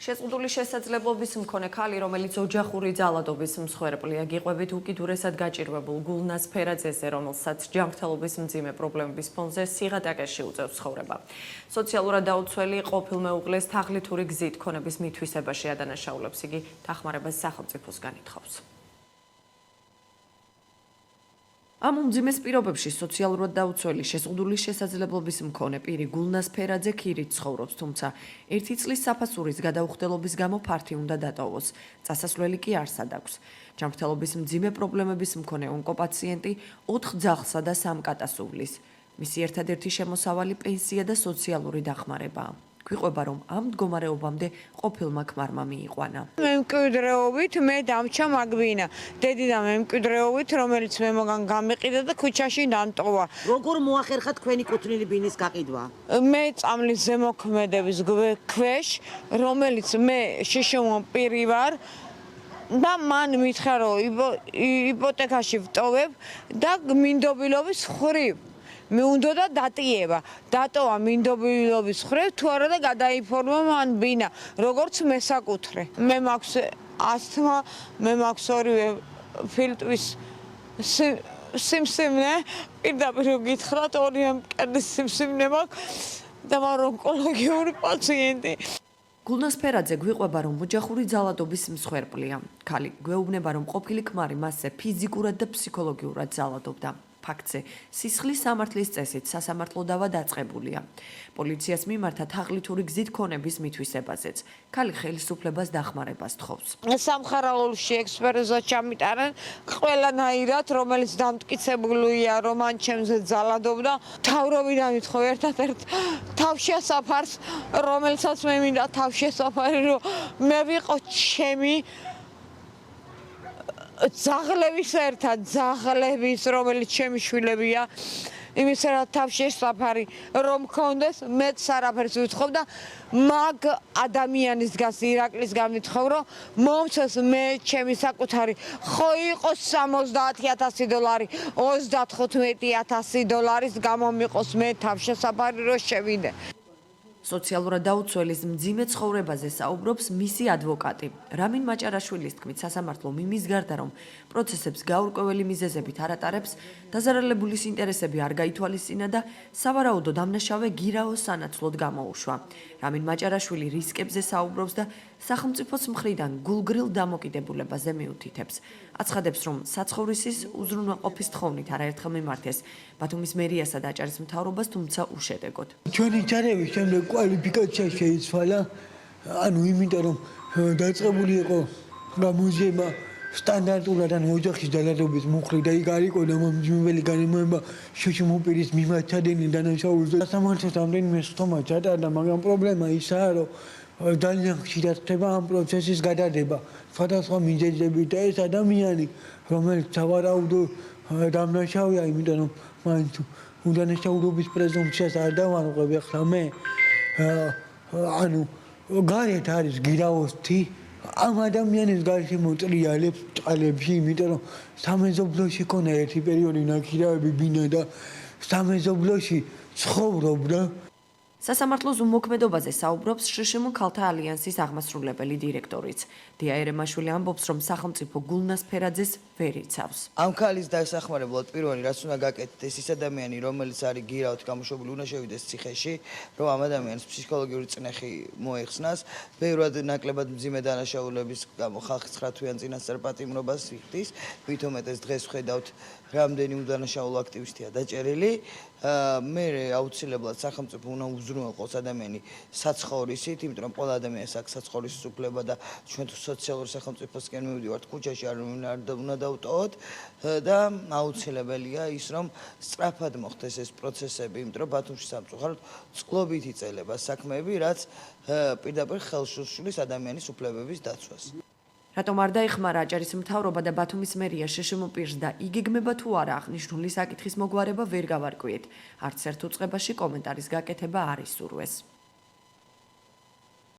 შეზღუდული შესაძლებლობის მქონე ქალი, რომელიც ოჯახური ძალადობის მსხვერპლია, გიყვებით უკიდურესად გაჭირვებულ გულნას ფერაძეზე, რომელსაც ჯანმრთელობის მძიმე პრობლემების ფონზე სიღატაკეში უწევს ცხოვრება. სოციალურად დაუცველი ყოფილ მეუღლეს თაღლითური გზით ქონების მითვისებაში ადანაშაულებს, იგი დახმარებას სახელმწიფოსგან ითხოვს. ამ უმძიმეს პირობებში სოციალურად დაუცველი შეზღუდული შესაძლებლობის მქონე პირი გულნას ფერაძე ქირით ცხოვრობს, თუმცა ერთი წლის საფასურის გადაუხდელობის გამო ფართი უნდა დატოვოს. წასასვლელი კი არსად აქვს. ჯანმრთელობის მძიმე პრობლემების მქონე ონკოპაციენტი 4 ძაღლსა და 3 კატას უვლის. მისი ერთადერთი შემოსავალი პენსია და სოციალური დახმარებაა. გვიყვება, რომ ამ მდგომარეობამდე ყოფილმა ქმარმა მიიყვანა. მემკვიდრეობით მე დამჩა მაგბინა. დედი და მემკვიდრეობით, რომელიც მე მოგან გამიყიდა და ქუჩაში დამტოვა. როგორ მოახერხა თქვენი კუთვნილი ბინის გაყიდვა? მე წამლის ზემოქმედების ქვეშ, რომელიც მე შიშომო პირი ვარ და მან მითხრა, რომ იპოთეკაში ვტოვებ და მინდობილობის ხრივ. მე უნდა დატიება, დატოვა მინდობილობის ხრივ, თუ არა და გადაიფორმა მან ბინა, როგორც მესაკუთრე. მე მაქვს ასთმა, მე მაქვს ორივე ფილტვის სიმსივნე, პირდაპირ გითხრათ, ორივე მკერდის სიმსივნე მაქვს და ვარ ონკოლოგიური პაციენტი. გულნას ფერაძე გვიყვება, რომ ოჯახური ძალადობის მსხვერპლია. ქალი გვეუბნება, რომ ყოფილი ქმარი მასზე ფიზიკურად და ფსიქოლოგიურად ძალადობდა. ფაქტზე სისხლის სამართლის წესით სასამართლო დავა დაწყებულია. პოლიციას მიმართა თაღლითური გზით ქონების მითვისებაზეც. ქალი ხელისუფლებას დახმარებას თხოვს. სამხარაულში ექსპერტიზა ჩამიტარენ ყველანაირად, რომელიც დამტკიცებულია, რომ მან ჩემზე ძალადობდა. თავრობიდან მითხოვ ერთადერთ თავშესაფარს, რომელსაც მე მინდა თავშესაფარი, რომ მე ვიყო ჩემი ძაღლების ერთად, ძაღლების, რომელიც ჩემი შვილებია, იმის ერთად თავშესაფარი რომ მქონდეს, მეც არაფერს ვთხოვ და მაგ ადამიანისგან, ირაკლისგან ვთხოვ, რომ მომცეს მე ჩემი საკუთარი, ხო იყოს $70,000, $35,000 გამომიყოს მე თავშესაფარი რომ შევიდე. სოციალურად დაუცველის მძიმე ცხოვრებაზე საუბრობს მისი ადვოკატი. რამინ მაჭარაშვილის თქმით, სასამართლომ იმის გარდა, რომ პროცესებს გაურკვეველი მიზეზებით არ ატარებს, დაზარალებულის ინტერესები არ გაითვალისწინა და სავარაუდოდ დამნაშავე გირაოს სანაცვლოდ გამოუშვა. რამინ მაჭარაშვილი რისკებზე საუბრობს და სახელმწიფოს მხრიდან გულგრილ დამოკიდებულებაზე მიუთითებს. აცხადებს, რომ საცხოვრისის უზრუნველყოფის თხოვნით არაერთხელ მიმართეს ბათუმის მერიასა და აჭარის მთავრობას, თუმცა უშედეგოდ. ჩვენი ჩარევის შემდეგ კვალიფიკაცია შეიცვალა, ანუ იმიტომ რომ დაწყებული იყო გამოზიება სტანდარტულად ან ოჯახის ძალადობის მუხლი და იქ არ იყო დამამჯობებელი განმეორება შიშომო პირის მიმართ ჩადენილი დანაშაულის და სასამართლოს რამდენიმე სხდომა ჩატარდა, მაგრამ პრობლემა ისაა, რომ ძალიან ხშირად ხდება ამ პროცესის გადადება სხვადასხვა მიზეზებით და ეს ადამიანი, რომელიც სავარაუდო დამნაშავეა, იმიტომ რომ მაინც უდანაშაულობის პრეზუმპციას არ დავარღვევ ახლა მე, ანუ გარეთ არის გირაოსთი, ამ ადამიანის გარშემო ტრიალებს ჭყალებში, იმიტომ რომ სამეზობლოში ქონა ერთი პერიოდი ნაქირავები ბინა და სამეზობლოში ცხოვრობდა. სასამართლოს უმოქმედობაზე საუბრობს შშმ ქალთა ალიანსის აღმასრულებელი დირექტორიც. დია ერემაშვილი ამბობს, რომ სახელმწიფო გულნას ფერაძეს ვერ იცავს. ამ ქალის დასახმარებლად პირველი რაც უნდა გაკეთდეს, ის ადამიანი, რომელიც არის გირაოთ გამოშვებული, უნდა შევიდეს ციხეში, რომ ამ ადამიანს ფსიქოლოგიური წნეხი მოეხსნას. ბევრად ნაკლებად მძიმე დანაშაულების გამო ხალხი 9 თვიან წინასწარ პატიმრობას იხდის, ვითომ ეს დღეს ვხედავთ რამდენი უდანაშაულო აქტივისტია დაჭერილი. მე აუცილებლად სახელმწიფო უნდა უზრუნველყოს ადამიანი საცხოვრისით, იმიტომ რომ ყველა ადამიანს აქვს საცხოვრისის უფლება და ჩვენ თუ სოციალურ სახელმწიფოსკენ მივდივართ ქუჩაში არ უნდა დავტოვოთ და აუცილებელია ის, რომ სწრაფად მოხდეს ეს პროცესები, იმიტომ რომ ბათუმში სამწუხაროდ წყლობით იწელება საქმეები, რაც პირდაპირ ხელს უშლის ადამიანის უფლებების დაცვას. რატომ არ დაეხმარა აჭარის მთავრობა და ბათუმის მერია შშმ პირს და იგეგმება თუ არა აღნიშნული საკითხის მოგვარება ვერ გავარკვიეთ. არც ერთ უწყებაში კომენტარის გაკეთება არ ისურვეს.